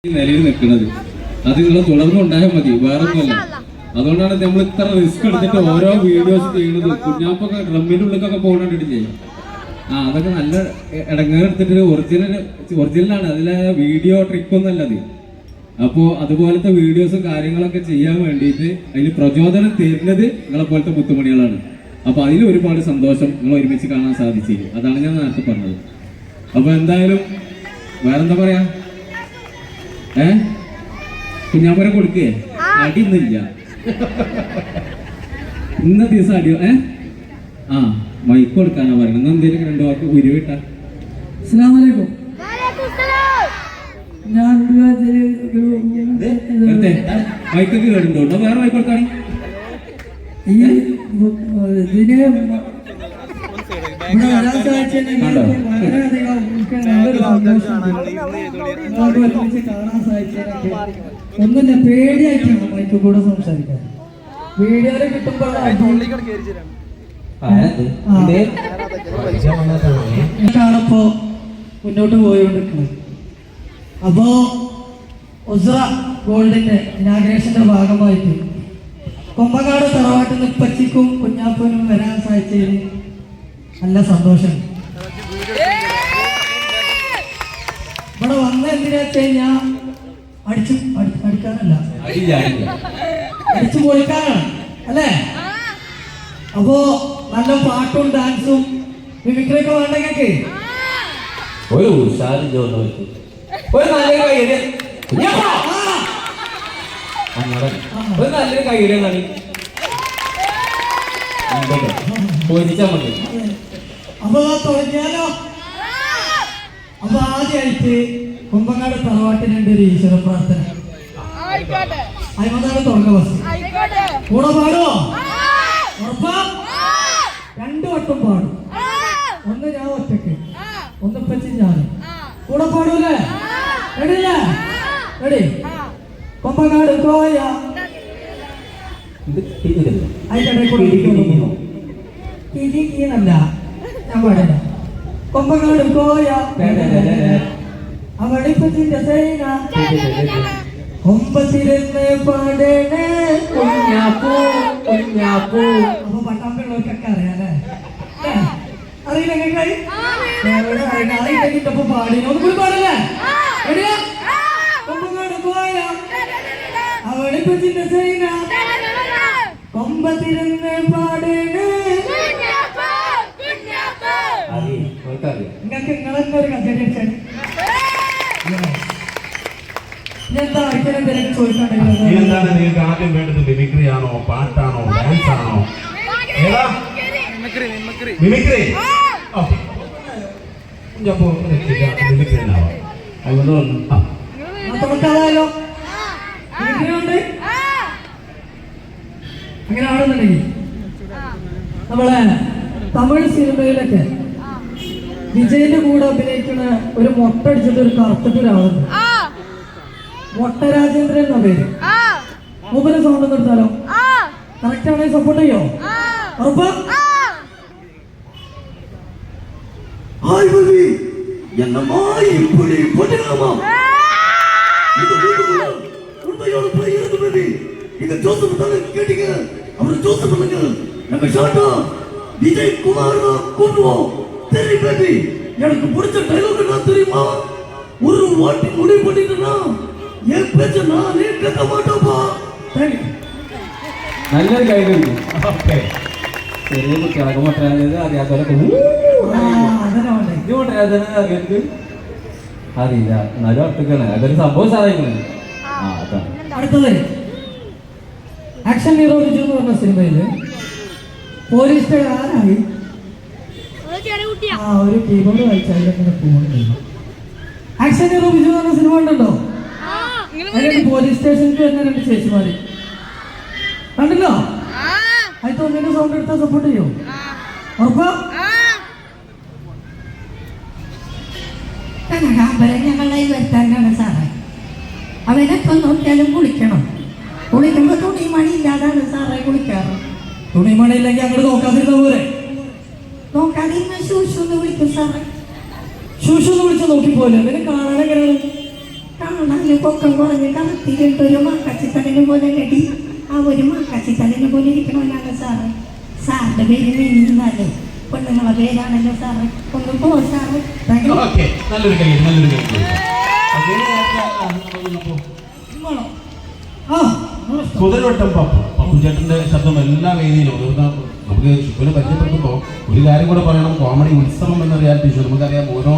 നിലയിൽ നിൽക്കുന്നത്. അത് നിങ്ങൾ തുടർന്നുണ്ടായാൽ മതി, വേറെ ഒന്നുമല്ല. അതുകൊണ്ടാണ് നമ്മൾ ഇത്ര റിസ്ക് എടുത്തിട്ട് ഓരോ വീഡിയോസ് ചെയ്യുന്നത്. കുഞ്ഞാപ്പൊക്കെ ഡ്രമ്മിന്റെ ഉള്ളിലൊക്കെ പോകണ്ടിട്ടില്ലേ? അതൊക്കെ നല്ല ഇടങ്ങേറെടുത്തിട്ട് ഒറിജിനലാണ്, അതിലെ വീഡിയോ ട്രിക്കൊന്നും അത്. അപ്പോൾ അതുപോലത്തെ വീഡിയോസും കാര്യങ്ങളൊക്കെ ചെയ്യാൻ വേണ്ടിയിട്ട് അതിന് പ്രചോദനം തരുന്നത് നിങ്ങളെ പോലത്തെ മുത്തുമണികളാണ്. അപ്പൊ അതിൽ ഒരുപാട് സന്തോഷം നിങ്ങൾ ഒരുമിച്ച് കാണാൻ സാധിച്ചില്ല. അതാണ് ഞാൻ നേരത്തെ പറഞ്ഞത്. അപ്പൊ എന്തായാലും വേറെന്താ പറയാ, കുഞ്ഞാമ്പരം കൊടുക്കേ? അടിയൊന്നുമില്ല ഇന്ന ദിവസം അടിയോ. മൈക്ക് കൊടുക്കാനാ പറയുന്നത്. ഇന്ന് എന്തേലും രണ്ടു വാക്ക് ഉരുവിട്ട. അസ്സലാമലൈക്കും. ഞാൻ മൈക്കൊക്കെ കേടുണ്ടോ? വേറെ മൈക്ക് കൊടുക്കാണ്. ഇതിനെ കാണാൻ സാധിച്ചതൊക്കെ ഒന്നുമില്ല, പേടിയായിട്ടാണ് മൈക്ക് കൂടെ സംസാരിക്കാൻ. വീഡിയോയില് കിട്ടുമ്പോഴാണിപ്പോ മുന്നോട്ട് പോയിക്കൊണ്ടിരിക്കുന്നത്. അപ്പോ ഉസ്ര ഗോൾഡിന്റെ ഇനാഗ്രേഷന്റെ ഭാഗമായിട്ട് കൊമ്പങ്ങാട് തറവാട്ടിൽ നിന്ന് ഇപ്പച്ചിക്കും കുഞ്ഞാപ്പനും വരാൻ സാധിച്ചതിൽ നല്ല സന്തോഷം. ഇവിടെ വന്ന എന്തിനാ വെച്ച് കഴിഞ്ഞാ അടിക്കാനല്ല, അടിച്ചു പൊളിക്കാനാണ് അല്ലേ? അപ്പോ നല്ല പാട്ടും ഡാൻസും മിമിക്രിയൊക്കെ വേണ്ടെങ്കിൽ ഒരു ഉഷാറും ചോദിച്ചു ഒരു നല്ലൊരു കയ്യില് ഒരു നല്ലൊരു കയ്യിലാണ് ചോദിച്ചാ മതി. അപ്പൊ തുടങ്ങിയാലോ? അപ്പൊ ആദ്യമായിട്ട് കുമ്പങ്ങാട് തറവാട്ടിനുണ്ട് ഒരു ഈശ്വര പ്രാർത്ഥന. അയ്മതാണ് തുടങ്ങ ബസ്. കൂടെ പാടുവോ? ഉറപ്പാ? 2 വട്ടം പാടും. ഒന്ന് ഞാൻ ഒറ്റക്ക്, ഒന്ന് പറ്റി ഞാൻ. കൂടെ പാടൂലേ? റെഡിയല്ലേ? റെഡി? കൊമ്പങ്ങാട് കോയ അതിനല്ല ഞാൻ പാടില്ല. കൊമ്പങ്ങാട് കോയ അവളിപ്പത്തിന്റെ സൈന കൊമ്പത്തിരുന്ന് പാടേണേ കുഞ്ഞാപ്പൂ കുഞ്ഞാപ്പൂ. അപ്പൊ പട്ടാമ്പിള്ളവർക്കൊക്കെ അറിയാലേ? അറിയില്ലെങ്കിൽ അറിയില്ലെങ്കിട്ടപ്പോ പാടി ഒന്നുകൂടി പാടല്ലേ? കൊമ്പങ്ങാട് കോയ അവളിപ്പത്തിന്റെ സൈന കൊമ്പത്തിരുന്ന് പാടേണേ. നിങ്ങൾക്ക് നിങ്ങളെന്നെ ഒരു കച്ചേരി അടിച്ചാൽ എന്താ എന്തെങ്കിലും ചോദിക്കാണ്ടെങ്കിൽ എന്താണ് നിങ്ങൾക്ക് ആദ്യം വേണ്ടത്? മിമിക്രി ആണോ, പാട്ടാണോ, ഡാൻസ് ആണോ? മിമിക്രി. മിമിക്രി തുടക്കാതായാലോ? അങ്ങനെ ആണെന്നുണ്ടെങ്കിൽ നമ്മളെ തമിഴ് സിനിമയിലൊക്കെ വിജയന്റെ കൂടെ അഭിനയിക്കുന്ന ഒരു മൊട്ട അടിച്ചിട്ട് ഒരു കറുത്തിട്ട് ഒരാളുണ്ട്, മൊട്ട രാജേന്ദ്രൻ എന്ന പേര്. മൂപ്പര് സൗണ്ട് ഒന്ന് എടുത്താലോ? കറക്റ്റ് ആണെങ്കിൽ സപ്പോർട്ട് ചെയ്യോ? ഉറപ്പാ? விஜய் குமார் கூப்பிடுவோம். சரி பேபி, எனக்கு பிடிச்ச டைலாக் என்ன தெரியுமா? ஒரு வாட்டி முடிவு பண்ணிட்டேன்னா என் பேச்ச நானே கேட்க மாட்டேன்ப்பா. നല്ലൊരു കയ്യിലുണ്ട്. ചെറിയ കുട്ടികളൊക്കെ മുട്ടരാജത് അറിയാത്തവരൊക്കെ മുട്ടരാജന് അറിയാത്ത അറിയില്ല, എന്നാലും ഒറ്റക്കാണ്. അതൊരു സംഭവം സാധിക്കുന്നത്. അടുത്തത് ആക്ഷൻ ഹീറോ വിജു എന്ന് പറഞ്ഞ സിനിമയില് പോലീസ് ആരായി ഒരു കീബോർഡ് വായിച്ചാൽ പോകുന്നുണ്ട്. ആക്ഷൻ ഹീറോ വിജു എന്ന് പറഞ്ഞ സിനിമ ഉണ്ടല്ലോ, അതിന് പോലീസ് സ്റ്റേഷനിൽ വരുന്ന 2 ചേച്ചിമാര് കണ്ടല്ലോ. അതിൽ ഒന്നിന്റെ സൗണ്ട് എടുത്താൽ സപ്പോർട്ട് ചെയ്യോ? ഉറപ്പാ? ഞങ്ങളെ വരുത്താനാണ് സാറേ. അവനൊക്കെ നോക്കിയാലും കുളിക്കണം. കുളിക്കുമ്പോ തുണിമണി ഇല്ലാതാണ് സാറേ കുളിക്കാറ്. തുണിമണി ഇല്ലെങ്കിൽ അങ്ങോട്ട് നോക്കാതിരുന്ന പോലെ നോക്കാതിരുന്ന ശൂശു എന്ന് വിളിക്കും സാറേ. ശൂശു എന്ന് വിളിച്ച് നോക്കിപ്പോലെ. അവനെ കാണാൻ എങ്ങനെയാണ്? കാണാൻ പൊക്കം കുറഞ്ഞ് കറുത്തിരിട്ട് ഒരു മാക്കാച്ചിത്തലിനെ പോലെ കടി ആ ഒരു മാക്കാച്ചിത്തലിനെ പോലെ ഇരിക്കണവനാണ് സാറ്. സാറിന്റെ പേര് മിനിന്നാല് പെണ്ണുങ്ങളെ പേരാണല്ലോ സാറ്. ഒന്ന് പോ സാറ്. ഓക്കെ നല്ലൊരു കൈ നല്ലൊരു കൈ കുതിരവട്ടം പപ്പു ചേട്ടന്റെ ശബ്ദം എല്ലാ വേദിയിലും നമുക്ക് ശിവനെ പരിചയപ്പെടുത്തുമ്പോൾ ഒരു കാര്യം കൂടെ പറയണം. കോമഡി ഉത്സവം എന്ന റിയാലിറ്റി ഷോ നമുക്കറിയാം. ഓരോ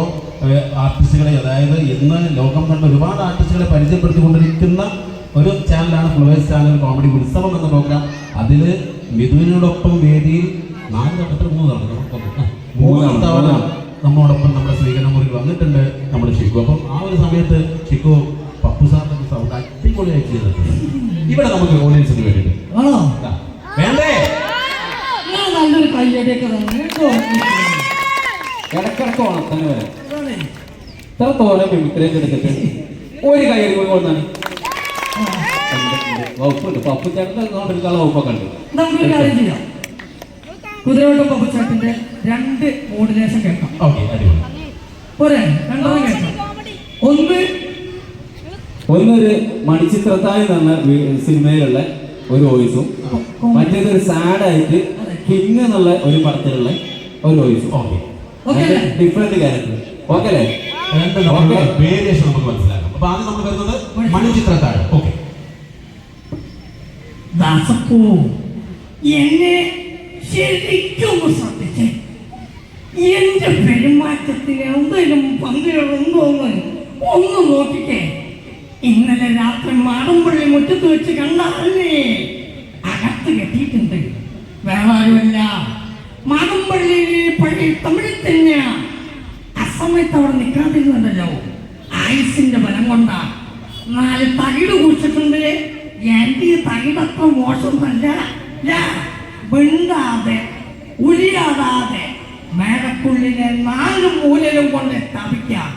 ആർട്ടിസ്റ്റുകളെ, അതായത് ഇന്ന് ലോകം കണ്ട ഒരുപാട് ആർട്ടിസ്റ്റുകളെ പരിചയപ്പെടുത്തിക്കൊണ്ടിരിക്കുന്ന ഒരു ചാനലാണ് ഫ്ലവേഴ്സ് ചാനൽ കോമഡി ഉത്സവം എന്ന പ്രോഗ്രാം. അതിൽ മിഥുവിനോടൊപ്പം വേദിയിൽ 3 തവണ നമ്മോടൊപ്പം നമ്മുടെ സ്വീകരണ മുറിയിൽ വന്നിട്ടുണ്ട് നമ്മുടെ ഷിക്കു. അപ്പം ആ ഒരു സമയത്ത് ഷിക്കു പപ്പു സാറിന്റെ സൗണ്ട് അടിപൊളിയായി ചെയ്തിട്ടുണ്ട്. ഇവിടെ നമുക്ക് ഓഡിയൻസിന് വേണ്ടിയിട്ട് ആണോ? വേണ്ടേ? നല്ലൊരു കയ്യടിയൊക്കെ ഇടക്കിടക്ക് ഉണർത്താൻ വരാം. ഇത്ര തോനെ മിമിക്രേക്ക് എടുത്തിട്ട് ഒരു കയ്യടി പോയി കൊണ്ടാണ് വകുപ്പുണ്ട്. പപ്പു ചേട്ടൻ്റെ എടുക്കാനുള്ള വകുപ്പൊക്കെ ഉണ്ട്. നമുക്കൊരു കാര്യം ചെയ്യാം. കുതിരവട്ടം പപ്പുച്ചാട്ടിന്റെ 2 മോഡുലേഷൻ കേൾക്കാം. ഓക്കെ, അടിപൊളി. പോരെ? 2 കേൾക്കാം. ഒന്നൊരു മണിച്ചിത്രത്താഴ് എന്ന സിനിമയിലുള്ള ഒരു വോയിസും, മറ്റേതൊരു സാഡായിട്ട് കിങ് എന്നുള്ള ഒരു പടത്തിലുള്ള ഒരു വോയിസും. Okay, different character. ഓക്കെ അല്ലേ? വേരിയേഷൻ നമുക്ക് മനസ്സിലാക്കാം. അപ്പൊ ആദ്യം നമ്മൾ വരുന്നത് മണിച്ചിത്രത്താഴ്. ഓക്കെ. ദാസപ്പൂ, എന്നെ ശരിക്കും ശ്രദ്ധിച്ചേ. എന്റെ പെരുമാറ്റത്തിന് എന്തെങ്കിലും പങ്കുകളുണ്ടോന്ന് ഒന്ന് നോക്കിക്കേ. ഇന്നലെ രാത്രി മാടമ്പള്ളി മുറ്റത്ത് വെച്ച് കണ്ടാലേ അകത്ത് കെട്ടിയിട്ടുണ്ട്. വേറെ ആരുമല്ല, മാടമ്പള്ളിയിലെ പഴയ തമിഴിൽ തന്നെയാ. അസമയത്ത് അവിടെ നിൽക്കാതിരുന്നല്ലോ. ആയുസിന്റെ ബലം കൊണ്ടാ 4 തകിട് കുടിച്ചിട്ടുണ്ട്. എന്റെ തകിടത്ര മോശമല്ല. മിണ്ടാതെ ഉരിയാടാതെ മേടക്കുള്ളിലെ 4 മൂലയിലും കൊണ്ട് സ്ഥാപിക്കാം.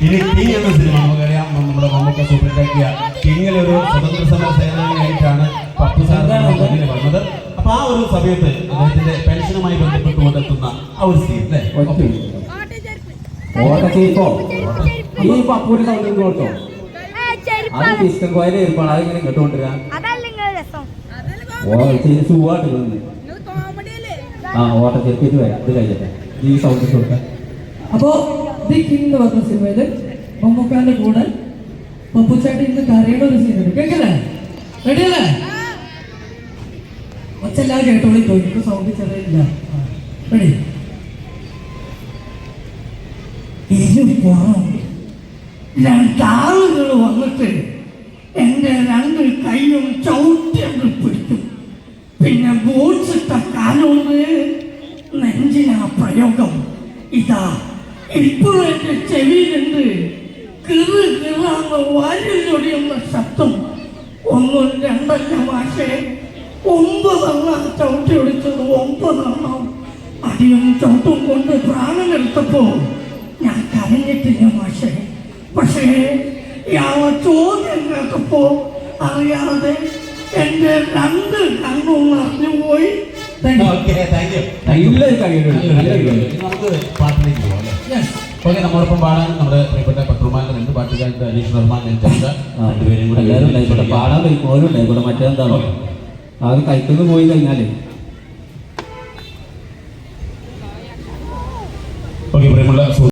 ഇനി കിങ് എന്ന സിനിമ നമുക്കറിയാം. നമ്മുടെ മമ്മൂക്ക സൂപ്പറിറ്റാക്കിയ കിങ്ങിലെ ഒരു സ്വതന്ത്ര സമര സേനാനിയായിട്ടാണ് പപ്പു സാറിന് മുന്നിൽ വന്നത്. അപ്പൊ ആ ഒരു സമയത്ത് അദ്ദേഹത്തിന്റെ പെൻഷനുമായി ബന്ധപ്പെട്ടുകൊണ്ടെത്തുന്ന ആ ഒരു സീൻ അല്ലേ? ഈ പപ്പൂര് സൗണ്ട് കൊടുത്തോ? അത് ചിക്കൻ കോയില് ഏർപ്പാണ്. അതിങ്ങനെ ഇങ്ങോട്ട് കൊണ്ടുവരാ. സുഖമായിട്ട് ഓട്ട ചെറുപ്പിട്ട് വരാം. ഇത് കഴിഞ്ഞിട്ട് ഈ സൗണ്ട് കൊടുക്കാം. അപ്പോ ദി കിങ് എന്ന് പറഞ്ഞ സിനിമയില് മമ്മൂക്കാന്റെ കൂടെ പപ്പുച്ചാട്ടി ഇന്ന് കരയുടെ ഒരു സീനുണ്ട്. കേൾക്കല്ലേ? റെഡിയല്ലേ? ഒച്ചെല്ലാം കേട്ടോളിട്ടോ. എനിക്ക് സൗണ്ട് ചെറിയില്ല. റെഡി? ഇരുപുറം 2 ആളുകൾ വന്നിട്ട് എന്റെ 2 കൈയും ചവിട്ടിയത് പിടിച്ചു. പിന്നെ ബോട്ട്സിട്ട കാലുകൊണ്ട് നെഞ്ചിനാ പ്രയോഗം. ഇതാ ഇപ്പോഴെന്റെ ചെവിയിലുണ്ട് കിറ് കിറാന്ന് വാരിലൊടിയുന്ന ശബ്ദം. 1 2 മാഷേ, 9 ചവിട്ടി ഒടിച്ചത് 9 അടിയും ചവിട്ടും കൊണ്ട് പ്രാണനെടുത്തപ്പോ ഞാൻ കരഞ്ഞിട്ടില്ല മാഷേ. പക്ഷേ ഇയാളെ ചോദ്യം കേട്ടപ്പോ അറിയാതെ എന്റെ 2 കണ്ണും നിറഞ്ഞുപോയി. Okay, thank you. നല്ലൊരു കയ്യടി. നമുക്ക് പാട്ടിലേക്ക് പോകാം അല്ലേ? ഓക്കെ, നമ്മോടൊപ്പം പാടാൻ നമ്മുടെ പ്രിയപ്പെട്ട പത്രുമാന്റെ 2 പാട്ടുകാരുടെ അനീഷ് വർമ്മ, രണ്ടുപേരും കൂടെ എല്ലാവരും ഉണ്ടായിക്കോട്ടെ. പാടാൻ വരുമ്പോഴും ഉണ്ടായിക്കോട്ടെ. മറ്റേന്താണോ അത് കൈക്കൊന്ന് പോയി കഴിഞ്ഞാല് ഓക്കെ, പ്രിയമുള്ള